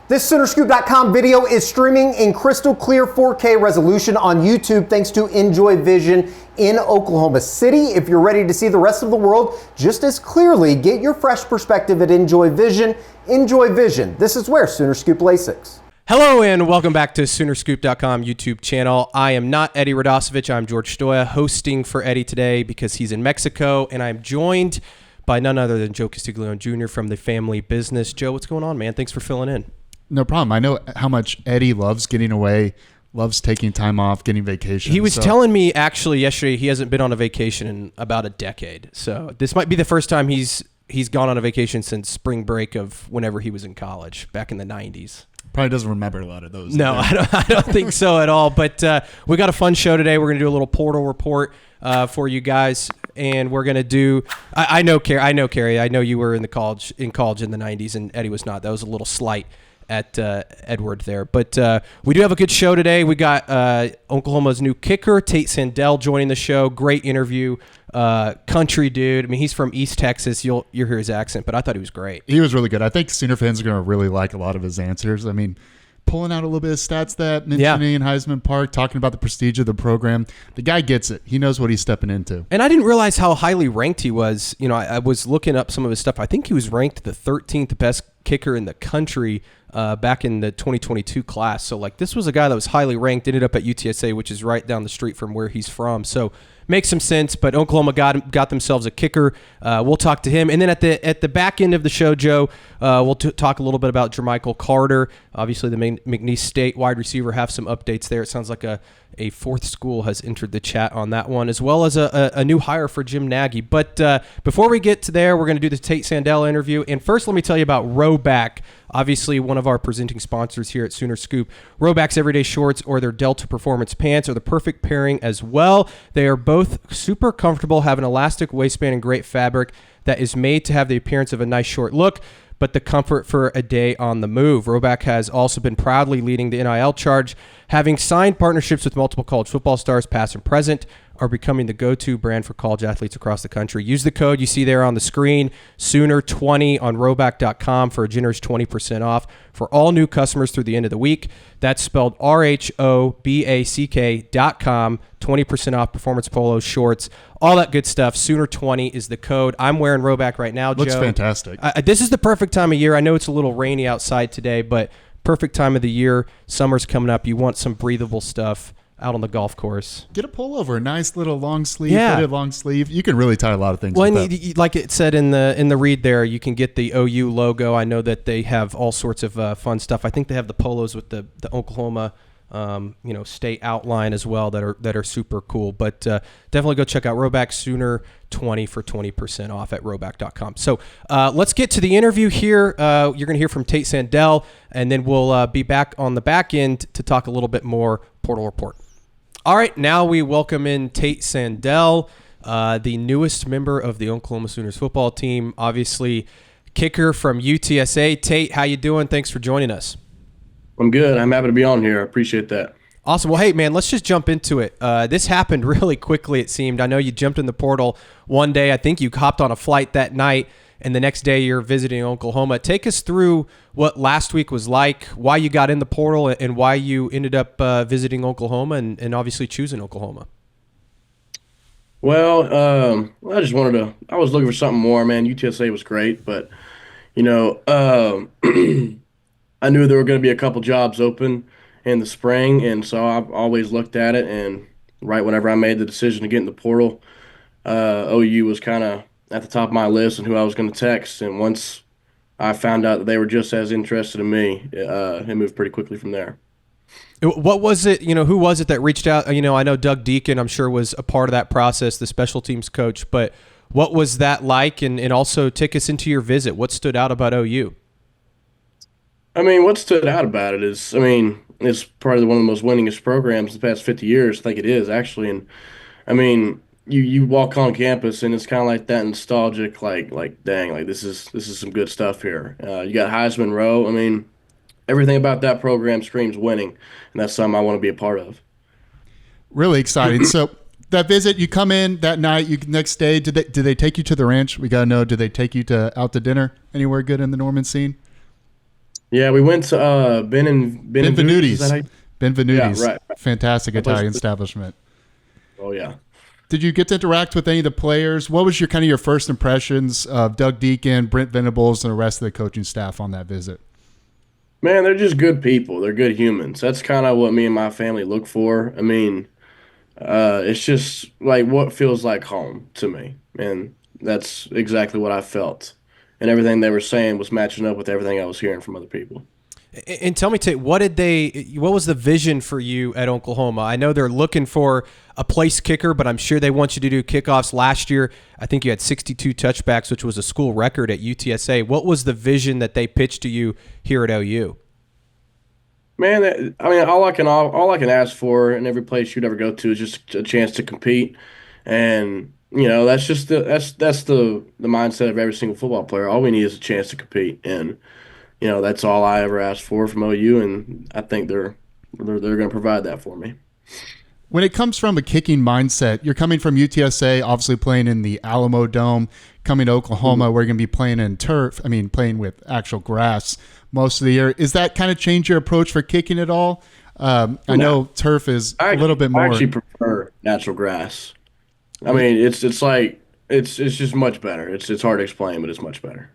This SoonerScoop.com video is streaming in crystal clear 4K resolution on YouTube thanks to Enjoy Vision in Oklahoma City. If you're ready to see the rest of the world just as clearly, get your fresh perspective at Enjoy Vision. Enjoy Vision. This is where Sooner Scoop Lasix. Hello and welcome back to SoonerScoop.com YouTube channel. I am not Eddie Radosevich. I'm George Stoya, hosting for Eddie today because he's in Mexico, and I'm joined by none other than Joe Castiglione Jr. from the family business. Joe, what's going on, man? Thanks for filling in. No problem. I know how much Eddie loves getting away, loves taking time off, getting vacation. He was telling me actually yesterday he hasn't been on a vacation in about a decade. So this might be the first time he's gone on a vacation since spring break of whenever he was in college back in the 90s. Probably doesn't remember a lot of those. No, I don't think so at all. But we got a fun show today. We're going to do a little portal report for you guys. And we're going to do, I know Carrie, I know you were in college in the 90s and Eddie was not. That was a little slight at Edward there. But we do have a good show today. We got Oklahoma's new kicker, Tate Sandell, joining the show. Great interview. Country dude. I mean, he's from East Texas. You'll hear his accent, but I thought he was great. He was really good. I think Sooner fans are going to really like a lot of his answers. I mean, pulling out a little bit of stats that mentioning in Heisman Park, talking about the prestige of the program. The guy gets it. He knows what he's stepping into. And I didn't realize how highly ranked he was. You know, I was looking up some of his stuff. I think he was ranked the 13th best kicker in the country back in the 2022 class. So, like, this was a guy that was highly ranked, ended up at UTSA, which is right down the street from where he's from. So, makes some sense, but Oklahoma got themselves a kicker. We'll talk to him. And then at the back end of the show, Joe, we'll talk a little bit about Jer'Michael Carter. Obviously, the McNeese State wide receiver, have some updates there. It sounds like a fourth school has entered the chat on that one, as well as a new hire for Jim Nagy. But before we get to there, we're going to do the Tate Sandell interview. And first, let me tell you about Rowback, obviously one of our presenting sponsors here at Sooner Scoop. Rowback's everyday shorts or their Delta Performance pants are the perfect pairing as well. They are both super comfortable, have an elastic waistband and great fabric that is made to have the appearance of a nice short look, but the comfort for a day on the move. Rowback has also been proudly leading the NIL charge, having signed partnerships with multiple college football stars, past and present, are becoming the go-to brand for college athletes across the country. Use the code you see there on the screen, Sooner20 on rowback.com for a generous 20% off for all new customers through the end of the week. That's spelled RHOBACK.com, 20% off performance polos, shorts, all that good stuff. Sooner20 is the code. I'm wearing Rowback right now, Joe. Looks fantastic. This is the perfect time of year. I know it's a little rainy outside today, but perfect time of the year. Summer's coming up. You want some breathable stuff out on the golf course. Get a pullover, a nice little long sleeve, fitted long sleeve. You can really tie a lot of things well, with that. Like it said in the read there, you can get the OU logo. I know that they have all sorts of fun stuff. I think they have the polos with the Oklahoma state outline as well that are super cool. But definitely go check out Rowback, Sooner 20 for 20% off at rowback.com. So let's get to the interview here. You're going to hear from Tate Sandell, and then we'll be back on the back end to talk a little bit more portal report. All right, now we welcome in Tate Sandell, the newest member of the Oklahoma Sooners football team, obviously kicker from UTSA. Tate, how you doing? Thanks for joining us. I'm good. I'm happy to be on here. I appreciate that. Awesome. Well, hey, man, let's just jump into it. This happened really quickly, it seemed. I know you jumped in the portal one day. I think you hopped on a flight that night, and the next day you're visiting Oklahoma. Take us through what last week was like, why you got in the portal, and why you ended up visiting Oklahoma and obviously choosing Oklahoma. Well, I just I was looking for something more, man. UTSA was great, but, I knew there were going to be a couple jobs open in the spring, and so I've always looked at it, and right whenever I made the decision to get in the portal, OU was kind of at the top of my list and who I was going to text, and once I found out that they were just as interested in me, it moved pretty quickly from there. What was it, who was it that reached out? I know Doug Deacon, I'm sure, was a part of that process, the special teams coach, but what was that like, and also take us into your visit? What stood out about OU? I mean, what stood out about it is, it's probably one of the most winningest programs in the past 50 years. I think it is, actually. And, you walk on campus, and it's kind of like that nostalgic, like dang, like this is some good stuff here. You got Heisman Row. Everything about that program screams winning, and that's something I want to be a part of. Really exciting. So that visit, you come in that night, next day, did they take you to the ranch? We got to know, did they take you out to dinner anywhere good in the Norman scene? Yeah, we went to Benvenutis. Is that how Benvenutis. you? Yeah, Benvenutis. right. Fantastic That place- Italian establishment. Oh yeah. Did you get to interact with any of the players? What was your kind of your first impressions of Doug Deacon, Brent Venables, and the rest of the coaching staff on that visit? Man, they're just good people. They're good humans. That's kind of what me and my family look for. I mean, it's just like what feels like home to me, and that's exactly what I felt. And everything they were saying was matching up with everything I was hearing from other people. And tell me, Tate, what was the vision for you at Oklahoma? I know they're looking for a place kicker, but I'm sure they want you to do kickoffs. Last year, I think you had 62 touchbacks, which was a school record at UTSA. What was the vision that they pitched to you here at OU? Man, I mean, all I can ask for in every place you'd ever go to is just a chance to compete, and that's just that's the mindset of every single football player. All we need is a chance to compete, and that's all I ever asked for from OU, and I think they're going to provide that for me. When it comes from a kicking mindset, you're coming from UTSA, obviously playing in the Alamo Dome, coming to Oklahoma, where you're going to be playing in turf. I mean, playing with actual grass most of the year. Is that kind of change your approach for kicking at all? I know turf is a little bit more. I actually prefer natural grass. I mean, it's like it's just much better. It's hard to explain, but it's much better.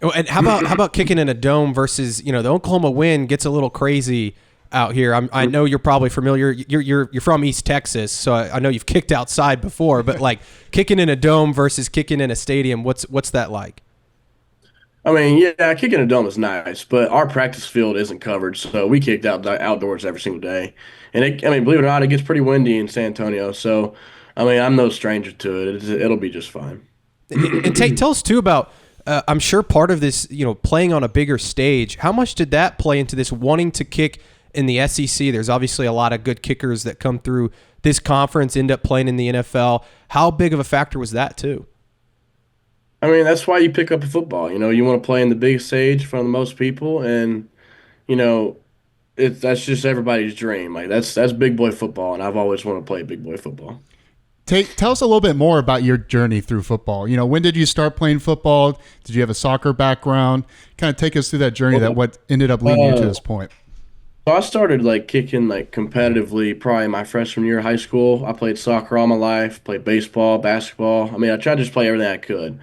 Oh, and how about kicking in a dome versus the Oklahoma wind gets a little crazy out here. I know you're probably familiar. You're from East Texas, so I know you've kicked outside before. But like kicking in a dome versus kicking in a stadium, what's that like? I mean, yeah, kicking a dome is nice, but our practice field isn't covered, so we kicked outdoors every single day. And I mean, believe it or not, it gets pretty windy in San Antonio. So, I mean, I'm no stranger to it. It'll be just fine. And tell us too about. I'm sure part of this, playing on a bigger stage. How much did that play into this wanting to kick in the SEC? There's obviously a lot of good kickers that come through this conference, end up playing in the NFL. How big of a factor was that too? I mean, that's why you pick up a football. You want to play in the biggest stage in front of the most people, and you know, that's just everybody's dream. Like that's big boy football, and I've always wanted to play big boy football. Tell us a little bit more about your journey through football. When did you start playing football? Did you have a soccer background? Kind of take us through that journey, what ended up leading you to this point. So I started like kicking like competitively probably my freshman year of high school. I played soccer all my life, played baseball, basketball. I mean, I tried to just play everything I could.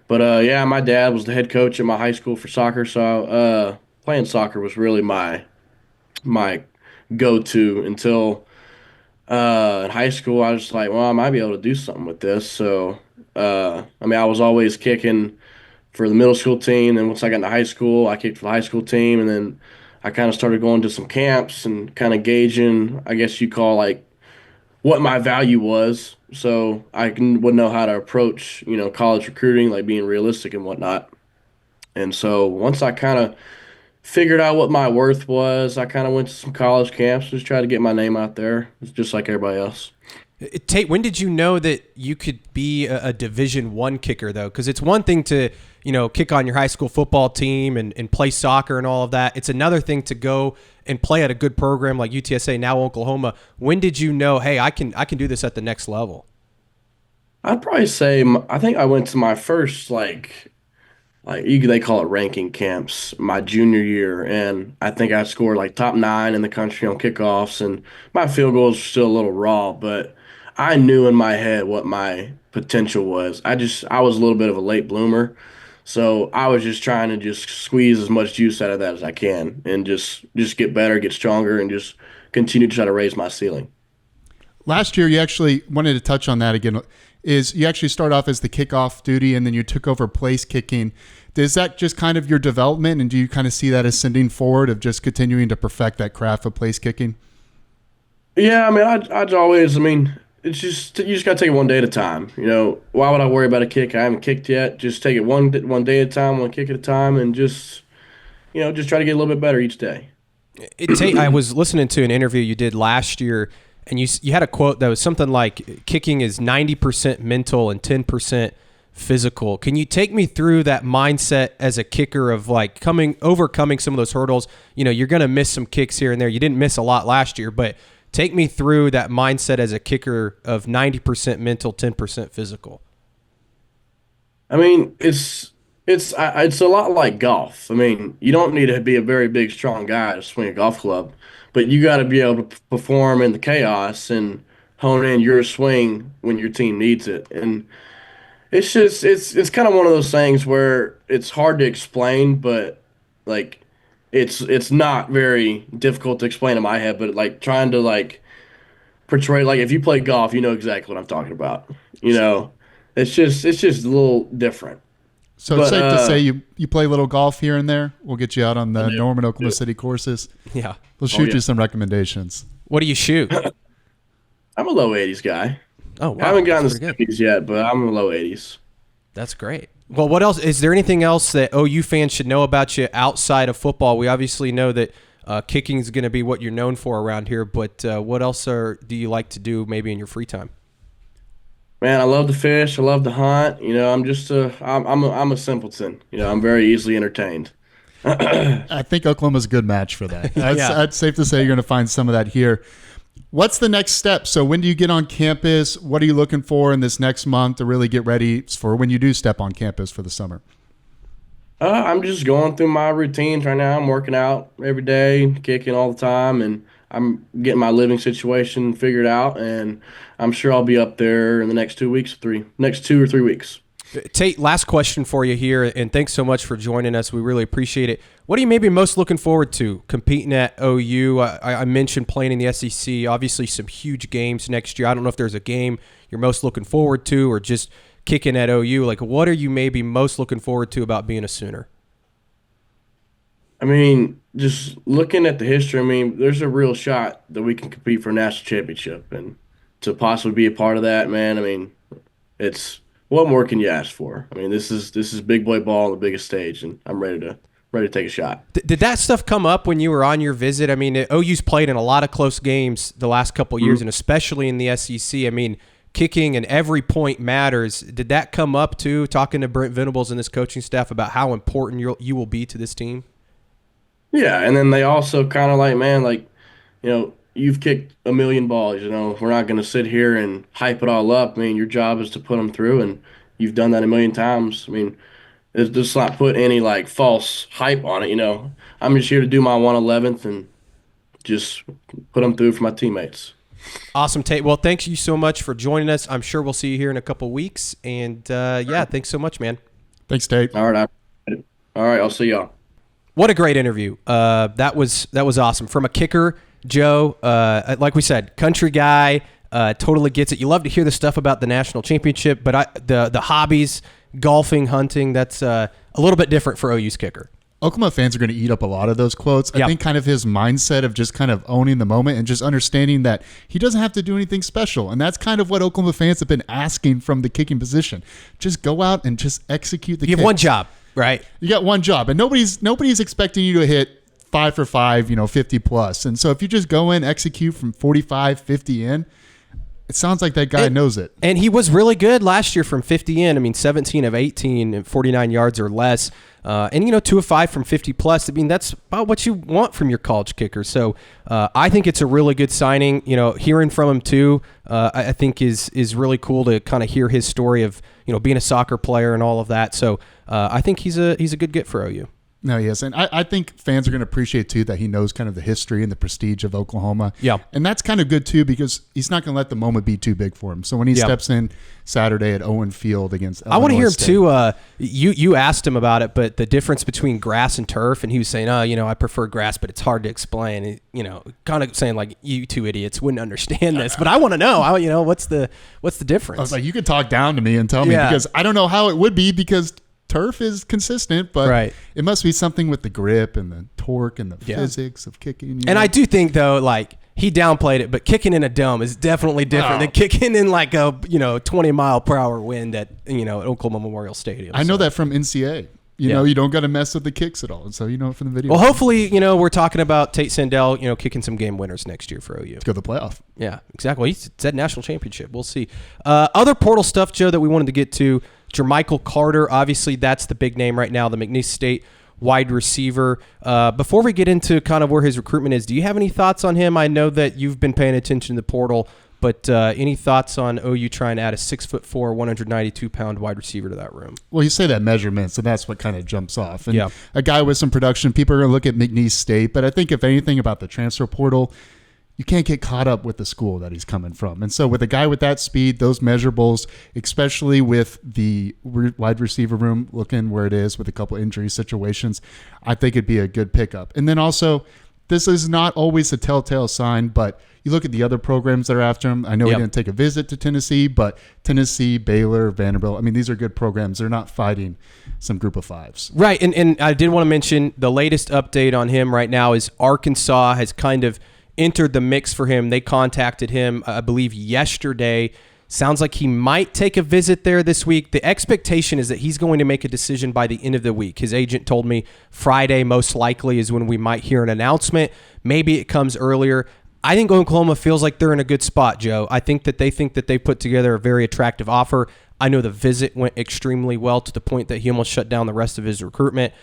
But yeah, my dad was the head coach at my high school for soccer, so playing soccer was really my go-to until in high school. I was like, well, I might be able to do something with this. So I mean, I was always kicking for the middle school team. Then once I got into high school, I kicked for the high school team, and then I kind of started going to some camps and kind of gauging, I guess you call like what my value was, so would know how to approach college recruiting, like being realistic and whatnot. And so once I kind of figured out what my worth was, I kind of went to some college camps, just tried to get my name out there, just like everybody else. Tate, when did you know that you could be a Division I kicker, though? Because it's one thing to, kick on your high school football team and play soccer and all of that. It's another thing to go and play at a good program like UTSA, now Oklahoma. When did you know, hey, I can do this at the next level? I'd probably say I think I went to my first they call it ranking camps my junior year, and I think I scored like top 9 in the country on kickoffs, and my field goals were still a little raw, but I knew in my head what my potential was. I was a little bit of a late bloomer, so I was just trying to just squeeze as much juice out of that as I can, and just get better, get stronger, and just continue to try to raise my ceiling. Last year, you actually wanted to touch on that again. Is you actually start off as the kickoff duty, and then you took over place kicking. Is that just kind of your development, and do you kind of see that ascending forward of just continuing to perfect that craft of place kicking? Yeah, I mean, I'd always, I mean, it's just you just gotta take it one day at a time. Why would I worry about a kick I haven't kicked yet? Just take it one day at a time, one kick at a time, and just just try to get a little bit better each day. I was listening to an interview you did last year, and you had a quote that was something like, kicking is 90% mental and 10% physical. Can you take me through that mindset as a kicker of like overcoming some of those hurdles? You're going to miss some kicks here and there. You didn't miss a lot last year, but take me through that mindset as a kicker of 90% mental, 10% physical. I mean, It's a lot like golf. I mean, you don't need to be a very big, strong guy to swing a golf club, but you got to be able to perform in the chaos and hone in your swing when your team needs it. And it's kind of one of those things where it's hard to explain, but like it's not very difficult to explain in my head. But like trying to like portray, like if you play golf, you know exactly what I'm talking about. You know, it's just a little different. So it's But safe to say you play a little golf here and there. We'll get you out on the do. Norman, Oklahoma City courses. Yeah. We'll shoot yeah. you some recommendations. What do you shoot? I'm a low 80s guy. Oh, wow. I haven't gotten That's the pretty good. 70s yet, but I'm a low 80s. That's great. Well, what else? Is there anything else that OU fans should know about you outside of football? We obviously know that kicking is going to be what you're known for around here, but what else do you like to do maybe in your free time? Man, I love to fish. I love to hunt. You know, I'm a simpleton. You know, I'm very easily entertained. I think Oklahoma's a good match for that. Yeah. That's safe to say you're going to find some of that here. What's the next step? So when do you get on campus? What are you looking for in this next month to really get ready for when you do step on campus for the summer? I'm just going through my routines right now. I'm working out every day, kicking all the time, and I'm getting my living situation figured out. And I'm sure I'll be up there in the next 2 weeks, next 2 or 3 weeks. Tate, last question for you here, and thanks so much for joining us. We really appreciate it. What are you maybe most looking forward to competing at OU? I mentioned playing in the SEC, obviously some huge games next year. I don't know if there's a game you're most looking forward to or just kicking at OU. Like, what are you maybe most looking forward to about being a Sooner? I mean, just looking at the history, I mean, there's a real shot that we can compete for a national championship, and to possibly be a part of that, man. I mean, it's what more can you ask for? I mean, this is big boy ball on the biggest stage, and I'm ready to take a shot. Did that stuff come up when you were on your visit? I mean, OU's played in a lot of close games the last couple of years, and especially in the SEC. I mean, kicking and every point matters. Did that come up too, talking to Brent Venables and this coaching staff about how important you will be to this team? Yeah, and then they also kind of like, man, like, you know, you've kicked a million balls. You know, we're not going to sit here and hype it all up. I mean, your job is to put them through, and you've done that a million times. I mean, it's just not put any like false hype on it. You know, I'm just here to do my 111th and just put them through for my teammates. Awesome, Tate. Well, thanks you so much for joining us. I'm sure we'll see you here in a couple weeks. And yeah, thanks so much, man. Thanks, Tate. All right, I'll see y'all. What a great interview. That was awesome. From a kicker, Joe, like we said, country guy, totally gets it. You love to hear the stuff about the national championship, but the hobbies, golfing, hunting, that's a little bit different for OU's kicker. Oklahoma fans are going to eat up a lot of those quotes. I Yep. think kind of his mindset of just kind of owning the moment and just understanding that he doesn't have to do anything special. And that's kind of what Oklahoma fans have been asking from the kicking position. Just go out and just execute the kick. You have one job, right? You got one job, and nobody's expecting you to hit 5 for 5, 50 plus. And so if you just go in, execute from 45, 50 in, it sounds like that guy knows it. And he was really good last year from 50 in. I mean, 17 of 18 and 49 yards or less. And 2 of 5 from 50 plus. I mean, that's about what you want from your college kicker. So I think it's a really good signing. Hearing from him too, I think is really cool to kind of hear his story of being a soccer player and all of that. So I think he's a good get for OU. No, he is. And I think fans are going to appreciate, too, that he knows kind of the history and the prestige of Oklahoma. Yeah. And that's kind of good, too, because he's not going to let the moment be too big for him. So when he steps in Saturday at Owen Field against Illinois I want to hear him, State, too. You asked him about it, but the difference between grass and turf, and he was saying, I prefer grass, but it's hard to explain. Kind of saying, like, you two idiots wouldn't understand this. But I want to know, what's the difference? I was like, you could talk down to me and tell me, because I don't know how it would be, because turf is consistent, but it must be something with the grip and the torque and the physics of kicking. And I do think, though, like, he downplayed it, but kicking in a dome is definitely different than kicking in like a 20-mile-per-hour wind at Oklahoma Memorial Stadium. I know that from NCAA. You don't got to mess with the kicks at all. And so from the video. Well, hopefully, we're talking about Tate Sandell, kicking some game winners next year for OU. Let's go to the playoff. Yeah, exactly. He said national championship. We'll see. Other portal stuff, Joe, that we wanted to get to. Jer'Michael Carter, obviously that's the big name right now, the McNeese State wide receiver. Before we get into kind of where his recruitment is, do you have any thoughts on him? I know that you've been paying attention to the portal But any thoughts on OU trying to add a 6'4", 192-pound wide receiver to that room? Well, you say that measurements, and that's what kind of jumps off. And Yeah. a guy with some production, people are going to look at McNeese State, but I think if anything about the transfer portal, you can't get caught up with the school that he's coming from. And so with a guy with that speed, those measurables, especially with the wide receiver room looking where it is with a couple injury situations, I think it'd be a good pickup. And then also, this is not always a telltale sign, but you look at the other programs that are after him. I know he didn't take a visit to Tennessee, but Tennessee, Baylor, Vanderbilt, I mean, these are good programs. They're not fighting some group of fives. Right, and I did want to mention the latest update on him right now is Arkansas has kind of entered the mix for him. They contacted him, I believe, yesterday. Sounds like he might take a visit there this week. The expectation is that he's going to make a decision by the end of the week. His agent told me Friday most likely is when we might hear an announcement. Maybe it comes earlier. I think Oklahoma feels like they're in a good spot, Joe. I think that they put together a very attractive offer. I know the visit went extremely well to the point that he almost shut down the rest of his recruitment.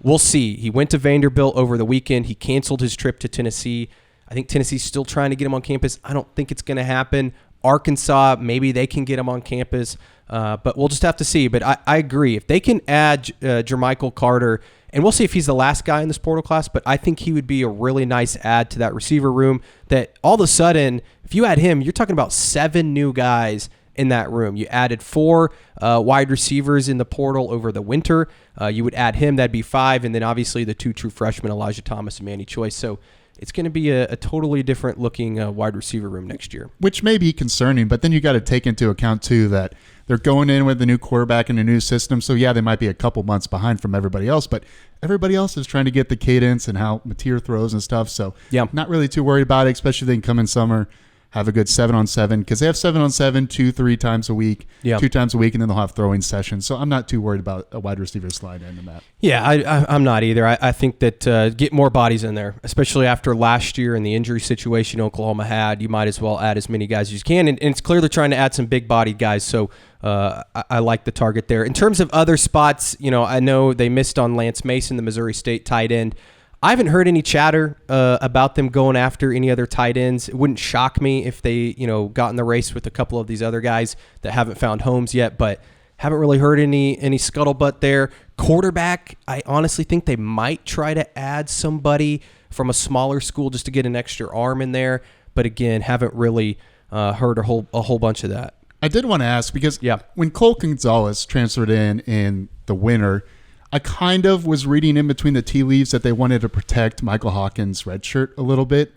We'll see. He went to Vanderbilt over the weekend. He canceled his trip to Tennessee. I think Tennessee's still trying to get him on campus. I don't think it's going to happen. Arkansas, maybe they can get him on campus, but we'll just have to see. But I agree. If they can add Jer'Michael Carter, and we'll see if he's the last guy in this portal class, but I think he would be a really nice add to that receiver room that all of a sudden, if you add him, you're talking about 7 new guys in that room. You added 4 wide receivers in the portal over the winter. You would add him, that'd be 5, and then obviously the 2 true freshmen, Elijah Thomas and Manny Choice. So it's going to be a totally different looking wide receiver room next year. Which may be concerning, but then you got to take into account, too, that they're going in with a new quarterback and a new system. So, yeah, they might be a couple months behind from everybody else, but everybody else is trying to get the cadence and how Mateer throws and stuff. So, yeah, not really too worried about it, especially if they can come in summer, have a good 7-on-7, because they have 7-on-7 2-3 times a week, 2 times a week, and then they'll have throwing sessions. So I'm not too worried about a wide receiver slide into that. Yeah, I'm not either. I think that get more bodies in there, especially after last year and the injury situation Oklahoma had. You might as well add as many guys as you can, and it's clear they're trying to add some big-bodied guys. So I like the target there. In terms of other spots, I know they missed on Lance Mason, the Missouri State tight end. I haven't heard any chatter about them going after any other tight ends. It wouldn't shock me if they, got in the race with a couple of these other guys that haven't found homes yet, but haven't really heard any scuttlebutt there. Quarterback, I honestly think they might try to add somebody from a smaller school just to get an extra arm in there, but again, haven't really heard a whole bunch of that. I did want to ask because when Cole Gonzalez transferred in the winter, I kind of was reading in between the tea leaves that they wanted to protect Michael Hawkins' red shirt a little bit.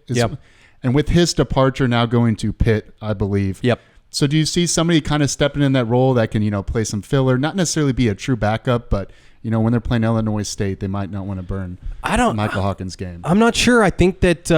And with his departure now going to Pitt, I believe. So do you see somebody kind of stepping in that role that can, play some filler, not necessarily be a true backup, but, when they're playing Illinois State, they might not want to burn Michael Hawkins' game? I'm not sure. I think that,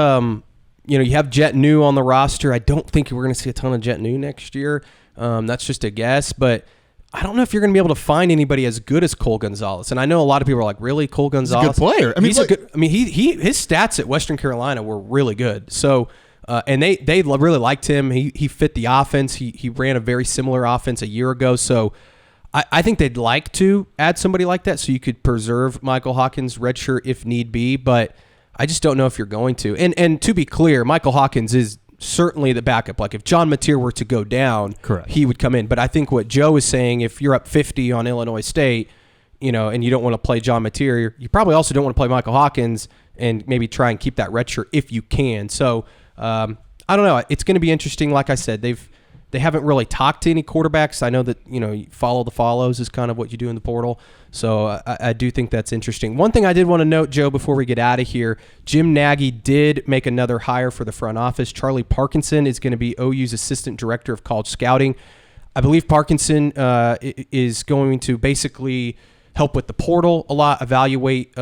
you have Jet New on the roster. I don't think we're going to see a ton of Jet New next year. That's just a guess, but I don't know if you're going to be able to find anybody as good as Cole Gonzalez. And I know a lot of people are like, really, Cole Gonzalez? He's a good player. His stats at Western Carolina were really good. So, and they really liked him. He fit the offense. He ran a very similar offense a year ago. So I think they'd like to add somebody like that so you could preserve Michael Hawkins' red shirt if need be. But I just don't know if you're going to. And to be clear, Michael Hawkins is certainly the backup. Like if John Mateer were to go down, correct, he would come in. But I think what Joe is saying, if you're up 50 on Illinois State, and you don't want to play John Mateer, you probably also don't want to play Michael Hawkins and maybe try and keep that red shirt if you can. So I don't know. It's going to be interesting. Like I said, they haven't really talked to any quarterbacks. I know that, follow the follows is kind of what you do in the portal. So I do think that's interesting. One thing I did want to note, Joe, before we get out of here, Jim Nagy did make another hire for the front office. Charlie Parkinson is going to be OU's assistant director of college scouting. I believe Parkinson is going to basically help with the portal a lot, evaluate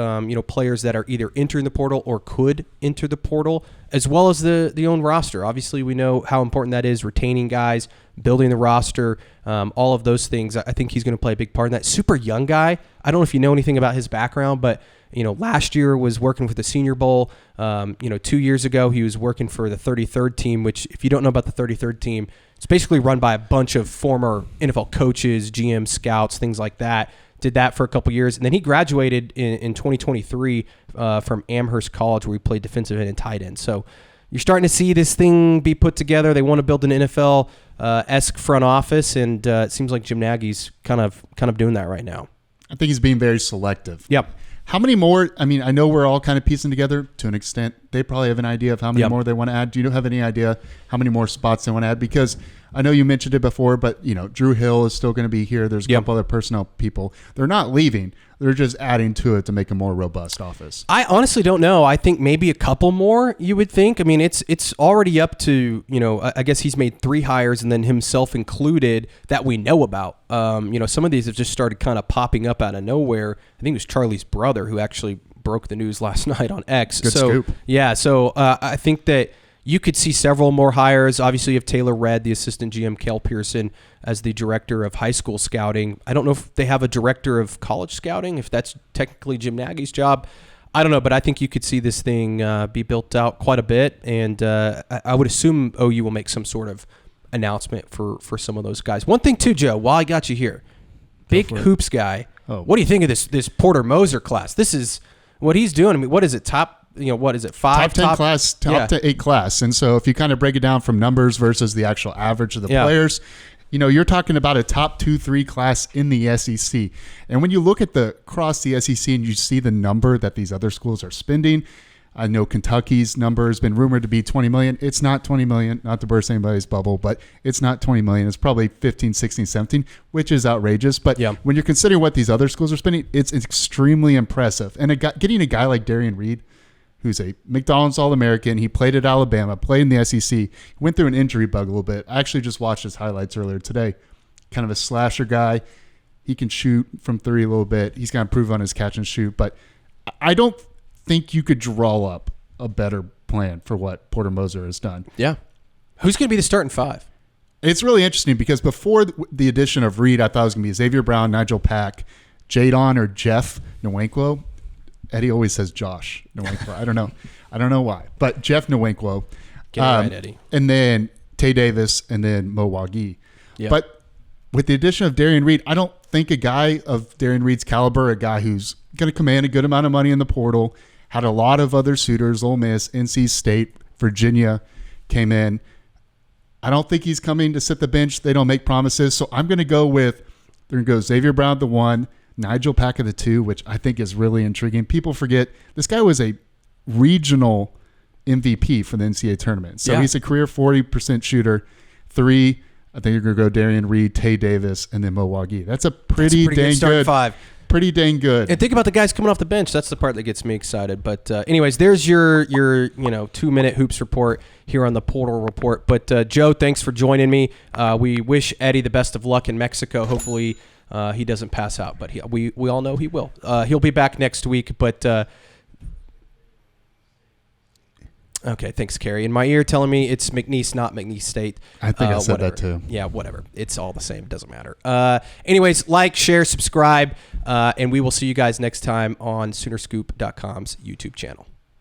players that are either entering the portal or could enter the portal, as well as the own roster. Obviously, we know how important that is, retaining guys, building the roster, all of those things. I think he's going to play a big part in that. Super young guy. I don't know if you know anything about his background, but last year was working with the Senior Bowl. 2 years ago he was working for the 33rd team, which if you don't know about the 33rd team, it's basically run by a bunch of former NFL coaches, GM, scouts, things like that. Did that for a couple years, and then he graduated in 2023 from Amherst College, where he played defensive end and tight end. So you're starting to see this thing be put together. They want to build an NFL esque front office, and it seems like Jim Nagy's kind of doing that right now. I think he's being very selective. Yep. How many more? I mean, I know we're all kind of piecing together to an extent. They probably have an idea of how many more they want to add. Do you have any idea how many more spots they want to add? Because I know you mentioned it before, but Drew Hill is still going to be here. There's a couple other personnel people. They're not leaving. They're just adding to it to make a more robust office. I honestly don't know. I think maybe a couple more, you would think. I mean, it's already up to, I guess he's made 3 hires and then himself included that we know about. Some of these have just started kind of popping up out of nowhere. I think it was Charlie's brother who actually broke the news last night on X. Good scoop. Yeah, so I think that you could see several more hires. Obviously, you have Taylor Redd, the assistant GM, Cale Pearson as the director of high school scouting. I don't know if they have a director of college scouting, if that's technically Jim Nagy's job. I don't know, but I think you could see this thing be built out quite a bit, and I would assume OU will make some sort of announcement for some of those guys. One thing too, Joe, while I got you here, big hoops guy. Oh. What do you think of this Porter Moser class? This is what he's doing. I mean, what is it? Top 5? Top 10 class, top to 8 class. And so if you kind of break it down from numbers versus the actual average of the players, you're talking about a top 2-3 class in the SEC. And when you look at across the SEC and you see the number that these other schools are spending, I know Kentucky's number has been rumored to be $20 million. It's not $20 million, not to burst anybody's bubble, but it's not $20 million. It's probably 15, 16, 17, which is outrageous. But when you're considering what these other schools are spending, it's extremely impressive. And getting a guy like Darian Reed, who's a McDonald's All-American. He played at Alabama, played in the SEC. He went through an injury bug a little bit. I actually just watched his highlights earlier today. Kind of a slasher guy. He can shoot from 3 a little bit. He's got to improve on his catch and shoot. But I don't think you could draw up a better plan for what Porter Moser has done. Yeah. Who's going to be the starting 5? It's really interesting because before the addition of Reed, I thought it was going to be Xavier Brown, Nigel Pack, Jadon, or Jeff Nwankwo. Eddie always says Josh Nwankwo. I don't know why. But Jeff Nwankwo. Get it right, Eddie. And then Tay Davis and then Mo Wagi. Yeah. But with the addition of Darian Reed, I don't think a guy of Darian Reed's caliber, a guy who's going to command a good amount of money in the portal, had a lot of other suitors, Ole Miss, NC State, Virginia came in. I don't think he's coming to sit the bench. They don't make promises. So I'm going to go with, they're going to go Xavier Brown the 1, Nigel Pack of the 2, which I think is really intriguing. People forget this guy was a regional MVP for the NCAA tournament. So he's a career 40% shooter. 3, I think you're going to go Darian Reed, Tay Davis, and then Mo Wagi. That's a pretty dang good 5. Pretty dang good. And think about the guys coming off the bench. That's the part that gets me excited. But anyways, there's your 2-minute hoops report here on the Portal Report. But Joe, thanks for joining me. We wish Eddie the best of luck in Mexico. Hopefully he doesn't pass out, but we all know he will. He'll be back next week. But okay, thanks, Carrie. In my ear telling me it's McNeese, not McNeese State. I think I said whatever. that too. Yeah, whatever. It's all the same. It doesn't matter. Anyways, like, share, subscribe, and we will see you guys next time on Soonerscoop.com's YouTube channel.